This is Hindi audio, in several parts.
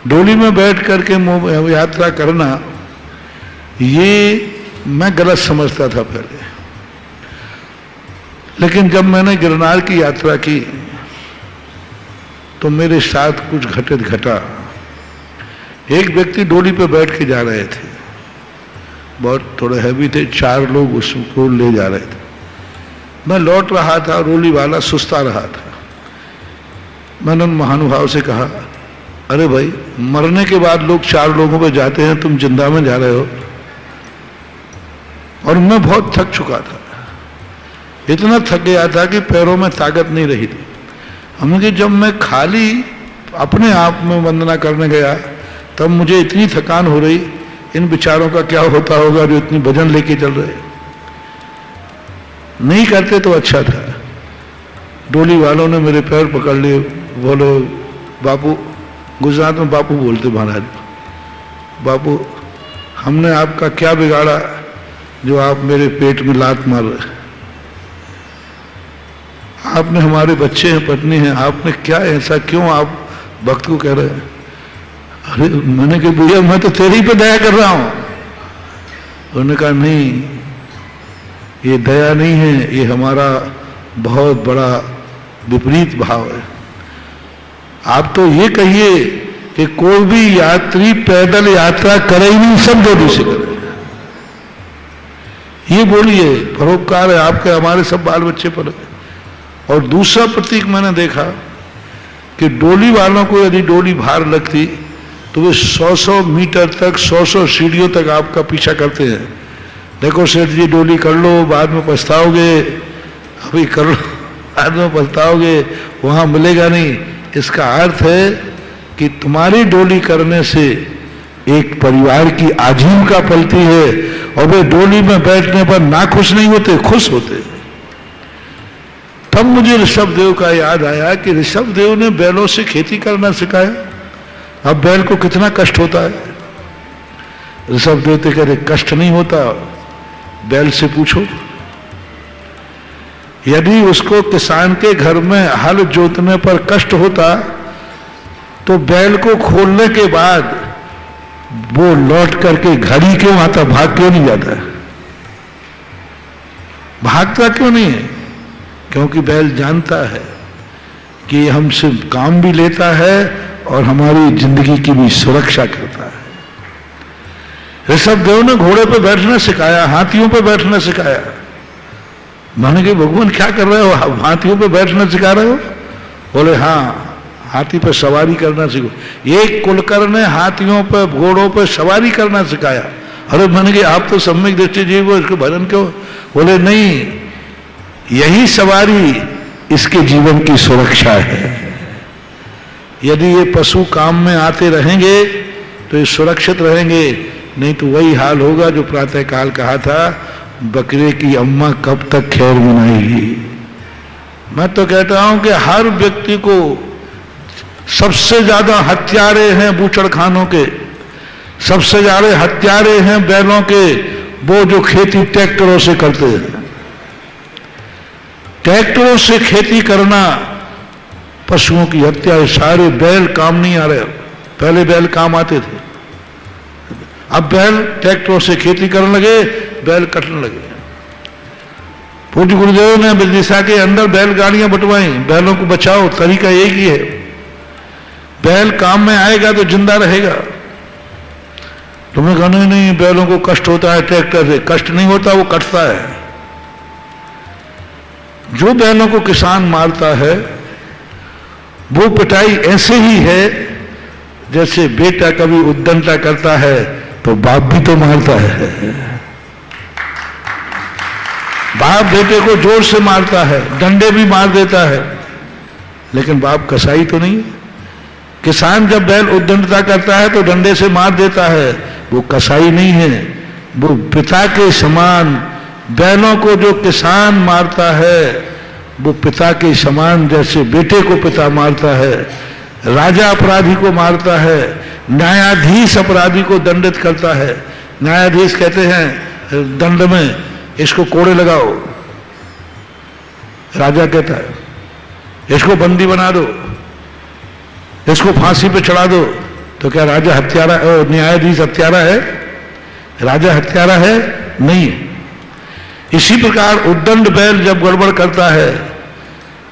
डोली में बैठ करके यात्रा करना ये मैं गलत समझता था पहले, लेकिन जब मैंने गिरनार की यात्रा की तो मेरे साथ कुछ घटित घटा। एक व्यक्ति डोली पे बैठ के जा रहे थे, बहुत थोड़े हैवी थे, 4 लोग उसको ले जा रहे थे। मैं लौट रहा था, डोली वाला सुस्ता रहा था। मैंने उन महानुभाव से कहा, अरे भाई, मरने के बाद लोग 4 लोगों पे जाते हैं, तुम जिंदा में जा रहे हो। और मैं बहुत थक चुका था, इतना थक गया था कि पैरों में ताकत नहीं रही थी। हमने कि जब मैं खाली अपने आप में वंदना करने गया तब मुझे इतनी थकान हो रही, इन बेचारों का क्या होता होगा जो इतनी भजन लेके चल रहे। नहीं करते तो अच्छा था। डोली वालों ने मेरे पैर पकड़ लिए, बोलो बापू, गुजरात में बापू बोलते महाराज, बापू हमने आपका क्या बिगाड़ा जो आप मेरे पेट में लात मार रहे? आपने हमारे बच्चे हैं, पत्नी हैं, आपने क्या ऐसा, क्यों आप भक्त को कह रहे हैं? अरे मैंने कहा भैया मैं तो तेरी पे दया कर रहा हूं। उन्होंने कहा नहीं, ये दया नहीं है, ये हमारा बहुत बड़ा विपरीत भाव है। आप तो ये कहिए कि कोई भी यात्री पैदल यात्रा करे ही नहीं, सब डोली से करे। ये बोलिए परोपकार है आपके, हमारे सब बाल बच्चे पर। और दूसरा प्रतीक मैंने देखा कि डोली वालों को यदि डोली भार लगती तो वे 100-100 मीटर तक, 100-100 सीढ़ियों तक आपका पीछा करते हैं। देखो सेठ जी डोली कर लो, बाद में पछताओगे, अभी कर लो बाद में पछताओगे, वहां मिलेगा नहीं। इसका अर्थ है कि तुम्हारी डोली करने से एक परिवार की आजीविका पलती है, और वे डोली में बैठने पर ना खुश नहीं होते, खुश होते। तब मुझे ऋषभदेव का याद आया कि ऋषभदेव ने बैलों से खेती करना सिखाया। अब बैल को कितना कष्ट होता है। ऋषभदेव तो कह रहे कष्ट नहीं होता, बैल से पूछो। यदि उसको किसान के घर में हल जोतने पर कष्ट होता तो बैल को खोलने के बाद वो लौट करके घर ही क्यों आता, भाग क्यों नहीं जाता? भागता क्यों नहीं है? क्योंकि बैल जानता है कि हमसे काम भी लेता है और हमारी जिंदगी की भी सुरक्षा करता है। ऋषभदेव ने घोड़े पे बैठना सिखाया, हाथियों पे बैठना सिखाया। मैंने कहा भगवान क्या कर रहे हो, हाथियों पे बैठना सिखा रहे हो? बोले हाँ, हाथी पर सवारी करना सीखो। एक कुलकर ने हाथियों पर, घोड़ों पर सवारी करना सिखाया। अरे मैंने कहा आप तो सम्यक दृष्टि जीव हो, इसको भजन क्यों? बोले नहीं, यही सवारी इसके जीवन की सुरक्षा है। यदि ये पशु काम में आते रहेंगे तो ये सुरक्षित रहेंगे, नहीं तो वही हाल होगा जो प्रातः काल कहा था, बकरे की अम्मा कब तक खैर मनाएगी। मैं तो कहता हूं कि हर व्यक्ति को सबसे ज्यादा हत्यारे हैं बूचड़खानों के, सबसे ज्यादा हत्यारे हैं बैलों के, वो जो खेती ट्रैक्टरों से करते हैं। ट्रैक्टरों से खेती करना पशुओं की हत्या है। सारे बैल काम नहीं आ रहे। पहले बैल काम आते थे, अब बैल ट्रैक्टरों से खेती करने लगे, बैल कटने लगे। पूज्य गुरुदेव ने विदिशा के अंदर बैलगाड़ियां बंटवाई, बैलों को बचाओ, तरीका एक ही है। बैल काम में आएगा तो जिंदा रहेगा। तुम्हें कहना नहीं बैलों को कष्ट होता है ट्रैक्टर से, कष्ट नहीं होता, वो कटता है। जो बैलों को किसान मारता है वो पिटाई ऐसे ही है जैसे बेटा कभी उद्दंडता करता है तो बाप भी तो मारता है। बाप बेटे को जोर से मारता है, डंडे भी मार देता है, लेकिन बाप कसाई तो नहीं। किसान जब बैल उद्दंडता करता है तो डंडे से मार देता है, वो कसाई नहीं है, वो पिता के समान। बैलों को जो किसान मारता है वो पिता के समान, जैसे बेटे को पिता मारता है। राजा अपराधी को मारता है, न्यायाधीश अपराधी को दंडित करता है। न्यायाधीश कहते हैं दंड में इसको कोड़े लगाओ, राजा कहता है इसको बंदी बना दो, इसको फांसी पे चढ़ा दो, तो क्या राजा हत्यारा, न्यायाधीश हत्यारा है? राजा हत्यारा है? नहीं है। इसी प्रकार उद्दंड बैल जब गड़बड़ करता है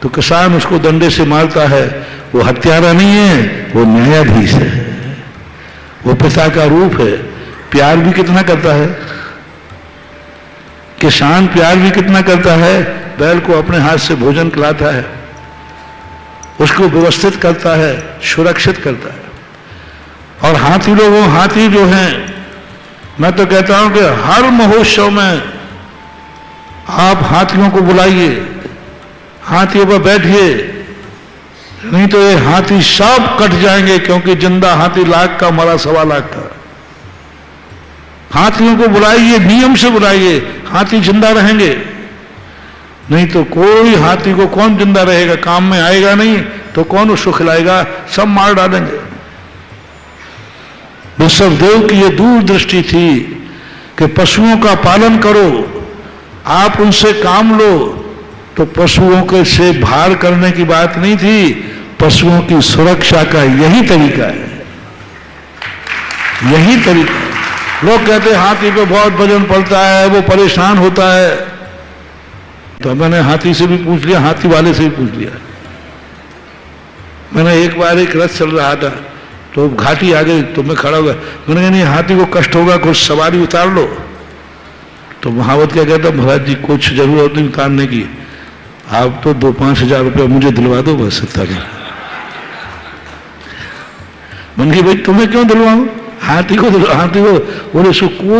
तो किसान उसको डंडे से मारता है, वो हत्यारा नहीं है, वो न्यायाधीश है, वो पिता का रूप है। प्यार भी कितना करता है किसान, प्यार भी कितना करता है। बैल को अपने हाथ से भोजन खिलाता है, उसको व्यवस्थित करता है, सुरक्षित करता है। और हाथी जो हैं, मैं तो कहता हूं कि हर महोत्सव में आप हाथियों को बुलाइए, हाथियों पर बैठिए, नहीं तो ये हाथी सब कट जाएंगे, क्योंकि जिंदा हाथी लाख का, मरा 1.25 लाख का। हाथियों को बुलाइए, नियम से बुलाइए, हाथी जिंदा रहेंगे। नहीं तो कोई हाथी को कौन जिंदा रहेगा, काम में आएगा नहीं तो कौन उसको खिलाएगा, सब मार डालेंगे। विश्वदेव की ये दूरदृष्टि थी कि पशुओं का पालन करो, आप उनसे काम लो। तो पशुओं के से भार करने की बात नहीं थी, पशुओं की सुरक्षा का यही तरीका है, यही तरीका है। लोग कहते हैं हाथी पे बहुत वजन पड़ता है, वो परेशान होता है। तो मैंने हाथी से भी पूछ लिया, हाथी वाले से भी पूछ लिया। मैंने एक बार एक रथ चल रहा था तो घाटी आ गई, तो मैं खड़ा हुआ, मैंने कहा नहीं हाथी को कष्ट होगा, कुछ सवारी उतार लो। तो महावत क्या कहता, महाराज जी कुछ जरूरत नहीं उतारने की, आप तो 2-5 हजार रुपया मुझे दिलवा दो बस। मैंने कहा भाई तुम्हें क्यों दिलवाऊं, हाथी को बोले सो कोई